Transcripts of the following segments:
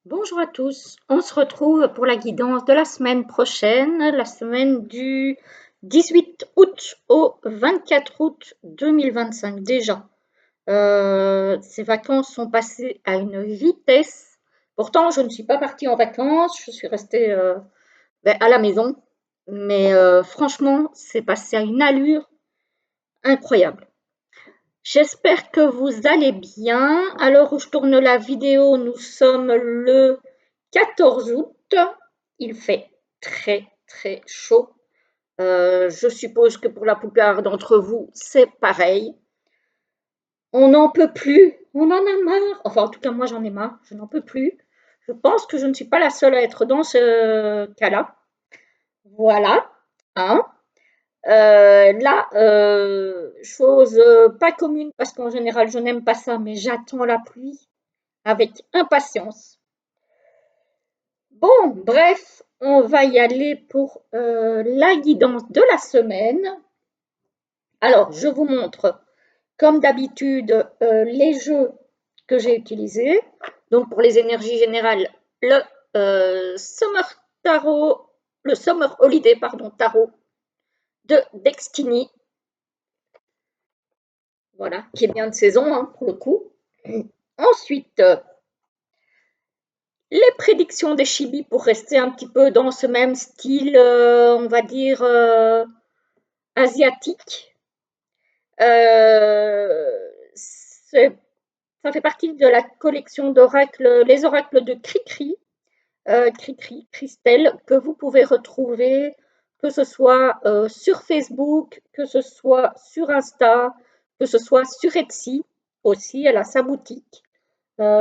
Bonjour à tous, on se retrouve pour la guidance de la semaine prochaine, la semaine du 18 août au 24 août 2025 déjà. Ces vacances sont passées à une vitesse. Pourtant, je ne suis pas partie en vacances, je suis restée à la maison. Mais franchement, c'est passé à une allure incroyable. J'espère que vous allez bien. À l'heure où je tourne la vidéo, nous sommes le 14 août. Il fait très très chaud. Je suppose que pour la plupart d'entre vous, c'est pareil. On n'en peut plus, on en a marre. Enfin, en tout cas, moi j'en ai marre, je n'en peux plus. Je pense que je ne suis pas la seule à être dans ce cas-là. Voilà. Hein. Là, chose pas commune parce qu'en général je n'aime pas ça, mais j'attends la pluie avec impatience. Bon, bref, on va y aller pour la guidance de la semaine. Alors, je vous montre, comme d'habitude, les jeux que j'ai utilisés. Donc, pour les énergies générales, le Summer Tarot, le Summer Holiday, pardon, Tarot de Destiny. Voilà, qui est bien de saison hein, pour le coup. Ensuite, les prédictions des Chibi pour rester un petit peu dans ce même style, on va dire asiatique. Ça fait partie de la collection d'oracles, les oracles de Cricri, Cricri, Christelle, que vous pouvez retrouver, que ce soit sur Facebook, que ce soit sur Insta, que ce soit sur Etsy aussi, elle a sa boutique.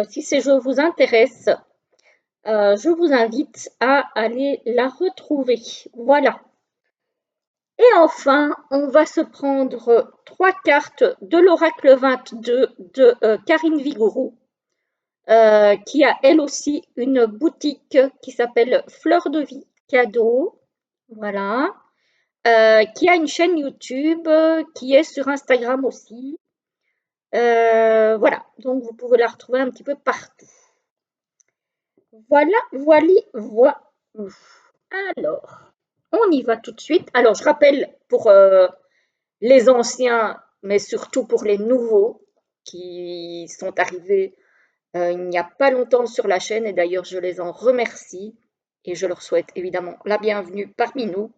Si ces jeux vous intéressent, je vous invite à aller la retrouver. Voilà. Et enfin, on va se prendre 3 cartes de l'Oracle 22 de Karine Vigourou, qui a elle aussi une boutique qui s'appelle Fleur de Vie Cadeau. Voilà. Qui a une chaîne YouTube, qui est sur Instagram aussi. Voilà, donc vous pouvez la retrouver un petit peu partout. Voilà, voilà. Alors, on y va tout de suite. Alors, je rappelle pour les anciens, mais surtout pour les nouveaux qui sont arrivés il n'y a pas longtemps sur la chaîne, et d'ailleurs je les en remercie et je leur souhaite évidemment la bienvenue parmi nous.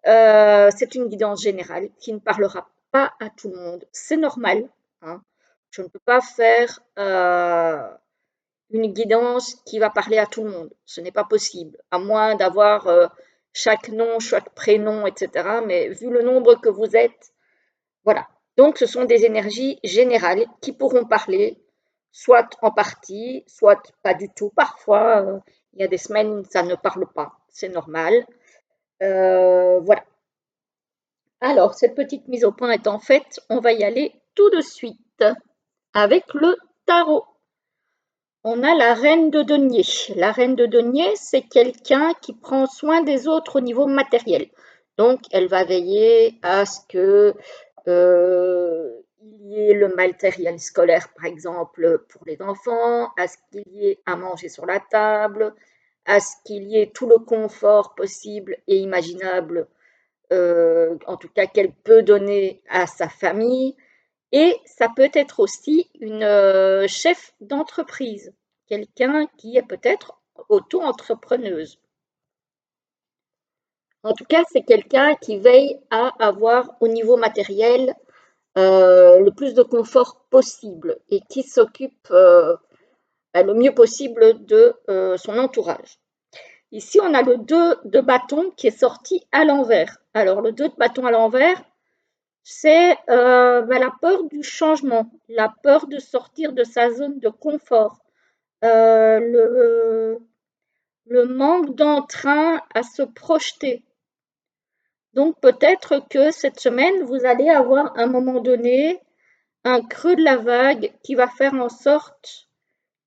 C'est une guidance générale qui ne parlera pas à tout le monde. C'est normal. Hein. Je ne peux pas faire une guidance qui va parler à tout le monde. Ce n'est pas possible, à moins d'avoir chaque nom, chaque prénom, etc. Mais vu le nombre que vous êtes, voilà. Donc, ce sont des énergies générales qui pourront parler, soit en partie, soit pas du tout. Parfois, il y a des semaines où ça ne parle pas. C'est normal. Voilà. Alors, cette petite mise au point étant faite, on va y aller tout de suite avec le tarot. On a la reine de denier. La reine de denier, c'est quelqu'un qui prend soin des autres au niveau matériel. Donc, elle va veiller à ce que il y ait le matériel scolaire, par exemple, pour les enfants, à ce qu'il y ait à manger sur la table, à ce qu'il y ait tout le confort possible et imaginable, en tout cas qu'elle peut donner à sa famille. Et ça peut être aussi une chef d'entreprise, quelqu'un qui est peut-être auto-entrepreneuse. En tout cas, c'est quelqu'un qui veille à avoir au niveau matériel le plus de confort possible et qui s'occupe le mieux possible de son entourage. Ici, on a le 2 de bâton qui est sorti à l'envers. Alors, le 2 de bâton à l'envers, c'est la peur du changement, la peur de sortir de sa zone de confort, le manque d'entrain à se projeter. Donc peut-être que cette semaine, vous allez avoir à un moment donné un creux de la vague qui va faire en sorte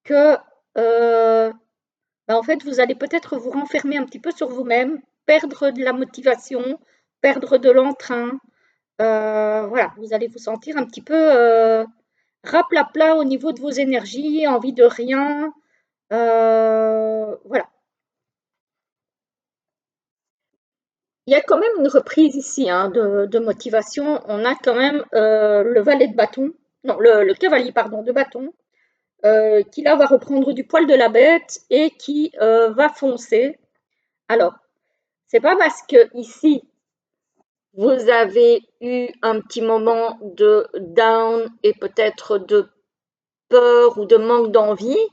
que en fait, vous allez peut-être vous renfermer un petit peu sur vous-même, perdre de la motivation, perdre de l'entrain. Voilà, vous allez vous sentir un petit peu raplapla au niveau de vos énergies, envie de rien. Voilà. Il y a quand même une reprise ici hein, de motivation. On a quand même le valet de bâton, non, le cavalier, pardon, de bâton, qui là va reprendre du poil de la bête et qui va foncer. Alors, c'est pas parce que ici vous avez eu un petit moment de down et peut-être de peur ou de manque d'envie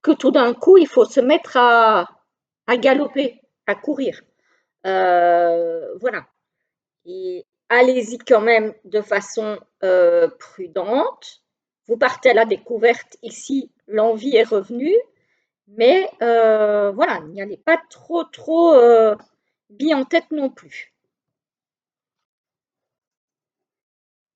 que tout d'un coup il faut se mettre à galoper, à courir. Voilà. Et allez-y quand même de façon prudente. Vous partez à la découverte ici, l'envie est revenue, mais voilà, n'y allez pas trop billes en tête non plus.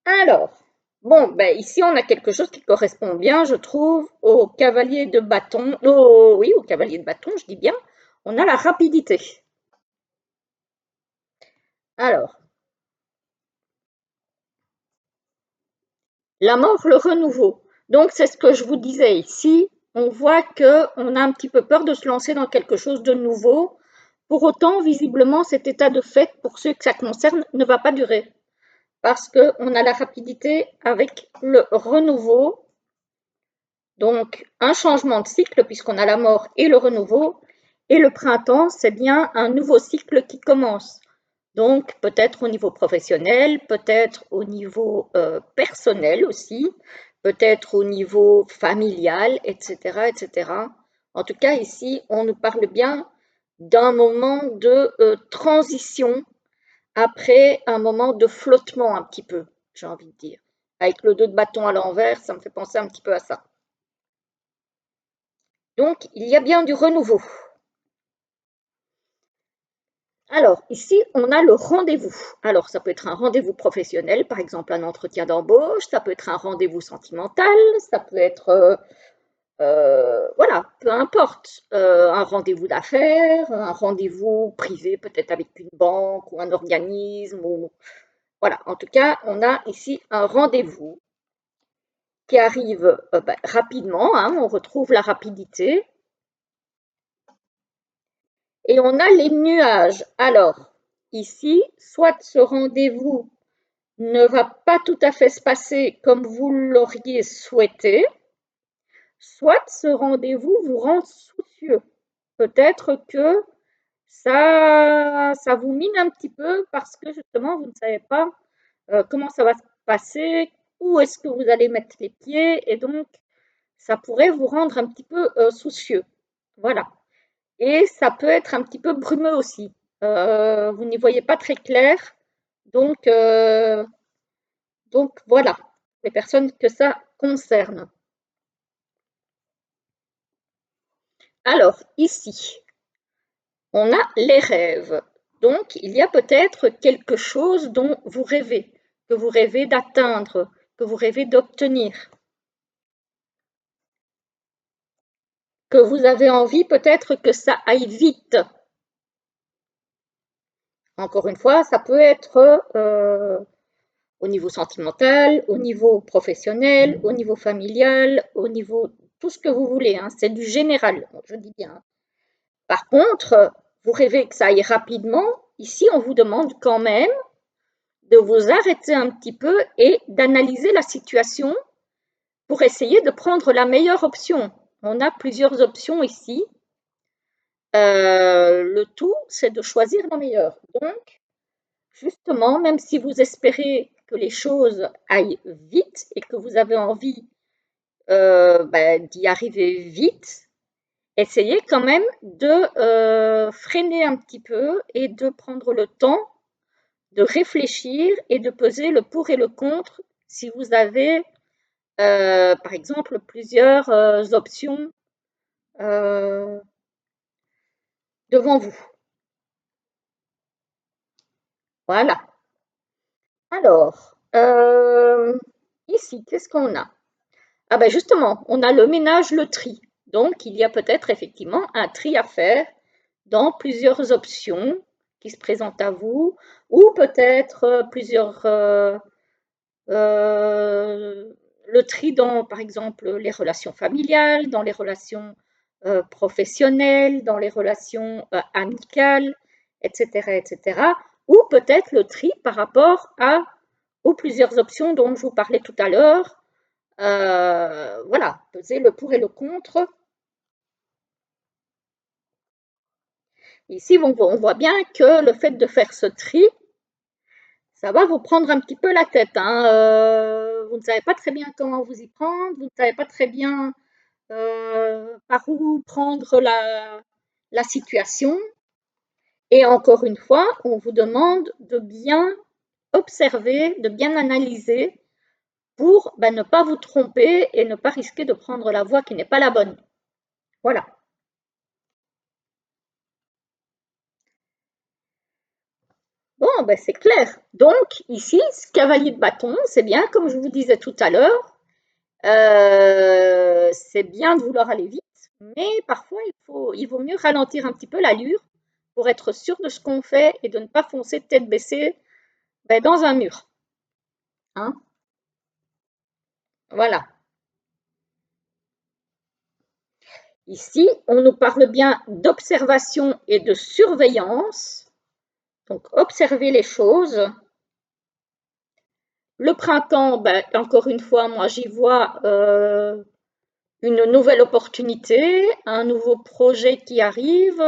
Alors, bon, ben ici on a quelque chose qui correspond bien, je trouve, au cavalier de bâton. Oui, au cavalier de bâton, je dis bien. On a la rapidité. Alors, la mort, le renouveau. Donc, c'est ce que je vous disais ici. On voit qu'on a un petit peu peur de se lancer dans quelque chose de nouveau. Pour autant, visiblement, cet état de fait, pour ceux que ça concerne, ne va pas durer. Parce qu'on a la rapidité avec le renouveau. Donc, un changement de cycle, puisqu'on a la mort et le renouveau. Et le printemps, c'est bien un nouveau cycle qui commence. Donc, peut-être au niveau professionnel, peut-être au niveau personnel aussi, peut-être au niveau familial, etc., etc. En tout cas, ici, on nous parle bien d'un moment de transition après un moment de flottement un petit peu, j'ai envie de dire. Avec le 2 de bâton à l'envers, ça me fait penser un petit peu à ça. Donc, il y a bien du renouveau. Alors, ici, on a le rendez-vous. Alors, ça peut être un rendez-vous professionnel, par exemple un entretien d'embauche, ça peut être un rendez-vous sentimental, ça peut être, voilà, peu importe, un rendez-vous d'affaires, un rendez-vous privé, peut-être avec une banque ou un organisme, ou voilà. En tout cas, on a ici un rendez-vous qui arrive rapidement, hein, on retrouve la rapidité, et on a les nuages. Alors, ici, soit ce rendez-vous ne va pas tout à fait se passer comme vous l'auriez souhaité, soit ce rendez-vous vous rend soucieux. Peut-être que ça vous mine un petit peu parce que justement, vous ne savez pas comment ça va se passer, où est-ce que vous allez mettre les pieds, et donc ça pourrait vous rendre un petit peu soucieux. Voilà. Et ça peut être un petit peu brumeux aussi. Vous n'y voyez pas très clair, donc voilà, les personnes que ça concerne. Alors ici, on a les rêves. Donc il y a peut-être quelque chose dont vous rêvez, que vous rêvez d'atteindre, que vous rêvez d'obtenir, que vous avez envie peut-être que ça aille vite. Encore une fois, ça peut être au niveau sentimental, au niveau professionnel, au niveau familial, au niveau tout ce que vous voulez, hein, c'est du général, je dis bien. Par contre, vous rêvez que ça aille rapidement, ici on vous demande quand même de vous arrêter un petit peu et d'analyser la situation pour essayer de prendre la meilleure option. On a plusieurs options ici. Le tout, c'est de choisir la meilleure. Donc, justement, même si vous espérez que les choses aillent vite et que vous avez envie d'y arriver vite, essayez quand même de freiner un petit peu et de prendre le temps de réfléchir et de peser le pour et le contre si vous avez, par exemple, plusieurs options euh, devant vous. Voilà. Alors, ici, qu'est-ce qu'on a? Ah ben justement, on a le ménage, le tri. Donc, il y a peut-être effectivement un tri à faire dans plusieurs options qui se présentent à vous, ou peut-être plusieurs le tri dans, par exemple, les relations familiales, dans les relations professionnelles, dans les relations amicales, etc., etc. Ou peut-être le tri par rapport aux plusieurs options dont je vous parlais tout à l'heure. Voilà, peser le pour et le contre. Ici, on voit bien que le fait de faire ce tri, ça va vous prendre un petit peu la tête, hein. Vous ne savez pas très bien comment vous y prendre, vous ne savez pas très bien par où prendre la situation. Et encore une fois, on vous demande de bien observer, de bien analyser pour ne pas vous tromper et ne pas risquer de prendre la voie qui n'est pas la bonne. Voilà. Bon, c'est clair. Donc, ici, ce cavalier de bâton, c'est bien, comme je vous disais tout à l'heure, c'est bien de vouloir aller vite, mais parfois, il vaut mieux ralentir un petit peu l'allure pour être sûr de ce qu'on fait et de ne pas foncer tête baissée dans un mur. Hein. Voilà. Ici, on nous parle bien d'observation et de surveillance. Donc, observer les choses. Le printemps, encore une fois, moi, j'y vois une nouvelle opportunité, un nouveau projet qui arrive,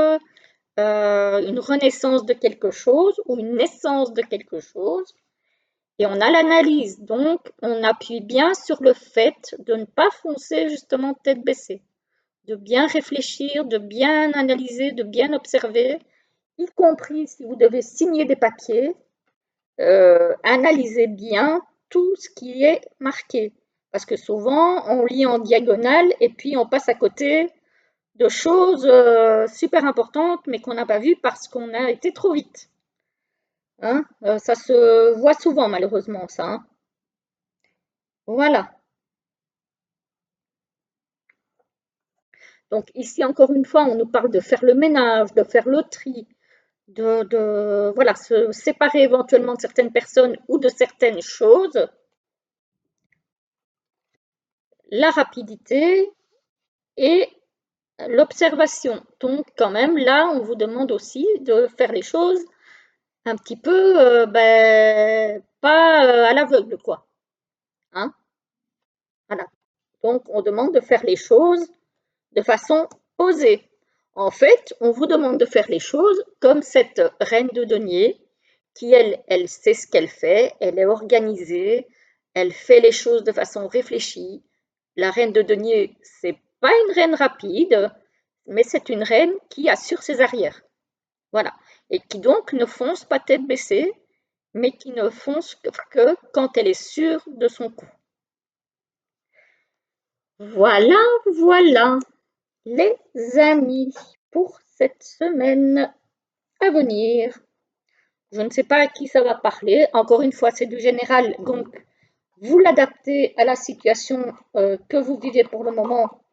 une renaissance de quelque chose ou une naissance de quelque chose. Et on a l'analyse, donc on appuie bien sur le fait de ne pas foncer justement tête baissée, de bien réfléchir, de bien analyser, de bien observer, y compris si vous devez signer des papiers, analysez bien tout ce qui est marqué. Parce que souvent, on lit en diagonale et puis on passe à côté de choses super importantes, mais qu'on n'a pas vues parce qu'on a été trop vite. Hein, ça se voit souvent, malheureusement, ça. Hein. Voilà. Donc ici, encore une fois, on nous parle de faire le ménage, de faire le tri, voilà, se séparer éventuellement de certaines personnes ou de certaines choses. La rapidité et l'observation. Donc quand même, là, on vous demande aussi de faire les choses un petit peu, pas à l'aveugle, quoi. Hein. Voilà. Donc on demande de faire les choses de façon posée. En fait, on vous demande de faire les choses comme cette reine de denier qui, elle sait ce qu'elle fait, elle est organisée, elle fait les choses de façon réfléchie. La reine de denier, c'est pas une reine rapide, mais c'est une reine qui assure ses arrières. Voilà. Et qui donc ne fonce pas tête baissée, mais qui ne fonce que quand elle est sûre de son coup. Voilà, voilà, les amis, pour cette semaine à venir. Je ne sais pas à qui ça va parler. Encore une fois, c'est du général, donc vous l'adaptez à la situation que vous vivez pour le moment.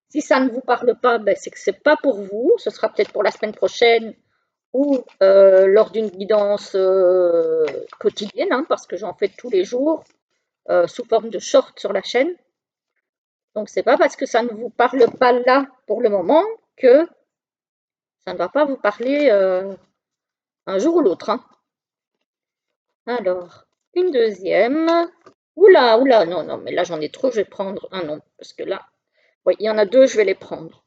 Si ça ne vous parle pas, c'est que ce n'est pas pour vous. Ce sera peut-être pour la semaine prochaine ou lors d'une guidance quotidienne, hein, parce que j'en fais tous les jours sous forme de short sur la chaîne. Donc, c'est pas parce que ça ne vous parle pas là pour le moment que ça ne va pas vous parler un jour ou l'autre. Hein. Alors, une deuxième. Oula, oula, non, non, mais là j'en ai trop, je vais prendre un nom. Parce que là, oui, il y en a deux, je vais les prendre.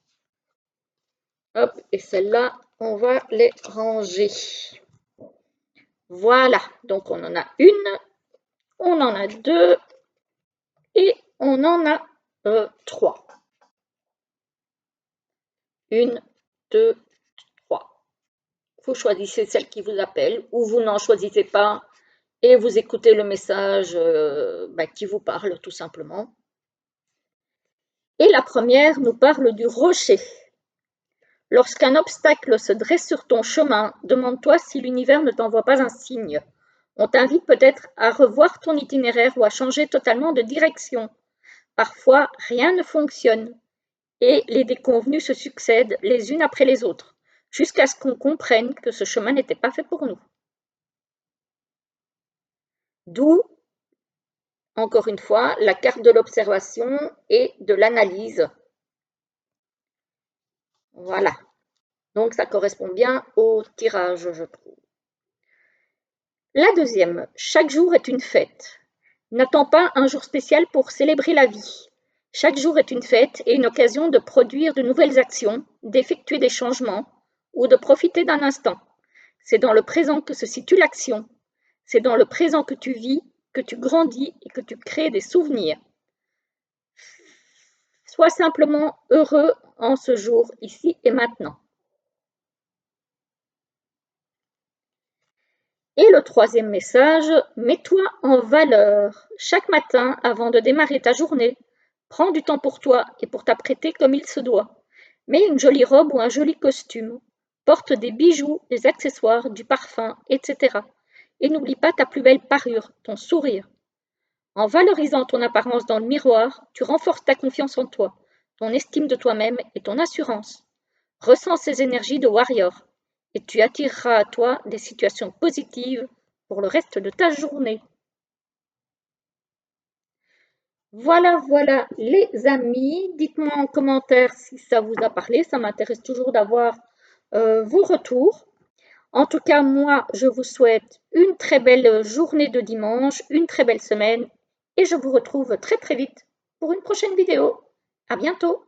Hop, et celles-là, on va les ranger. Voilà, donc on en a une, on en a deux et on en a trois. Une, deux, trois. Vous choisissez celle qui vous appelle ou vous n'en choisissez pas et vous écoutez le message qui vous parle tout simplement. Et la première nous parle du rocher. Lorsqu'un obstacle se dresse sur ton chemin, demande-toi si l'univers ne t'envoie pas un signe. On t'invite peut-être à revoir ton itinéraire ou à changer totalement de direction. Parfois, rien ne fonctionne et les déconvenues se succèdent les unes après les autres, jusqu'à ce qu'on comprenne que ce chemin n'était pas fait pour nous. D'où, encore une fois, la carte de l'observation et de l'analyse. Voilà. Donc ça correspond bien au tirage, je trouve. La deuxième, chaque jour est une fête. N'attends pas un jour spécial pour célébrer la vie. Chaque jour est une fête et une occasion de produire de nouvelles actions, d'effectuer des changements ou de profiter d'un instant. C'est dans le présent que se situe l'action. C'est dans le présent que tu vis, que tu grandis et que tu crées des souvenirs. Sois simplement heureux en ce jour, ici et maintenant. Et le troisième message, mets-toi en valeur. Chaque matin, avant de démarrer ta journée, prends du temps pour toi et pour t'apprêter comme il se doit. Mets une jolie robe ou un joli costume. Porte des bijoux, des accessoires, du parfum, etc. Et n'oublie pas ta plus belle parure, ton sourire. En valorisant ton apparence dans le miroir, tu renforces ta confiance en toi, ton estime de toi-même et ton assurance. Ressens ces énergies de warrior et tu attireras à toi des situations positives pour le reste de ta journée. Voilà, voilà les amis, dites-moi en commentaire si ça vous a parlé, ça m'intéresse toujours d'avoir vos retours. En tout cas, moi, je vous souhaite une très belle journée de dimanche, une très belle semaine et je vous retrouve très très vite pour une prochaine vidéo. À bientôt!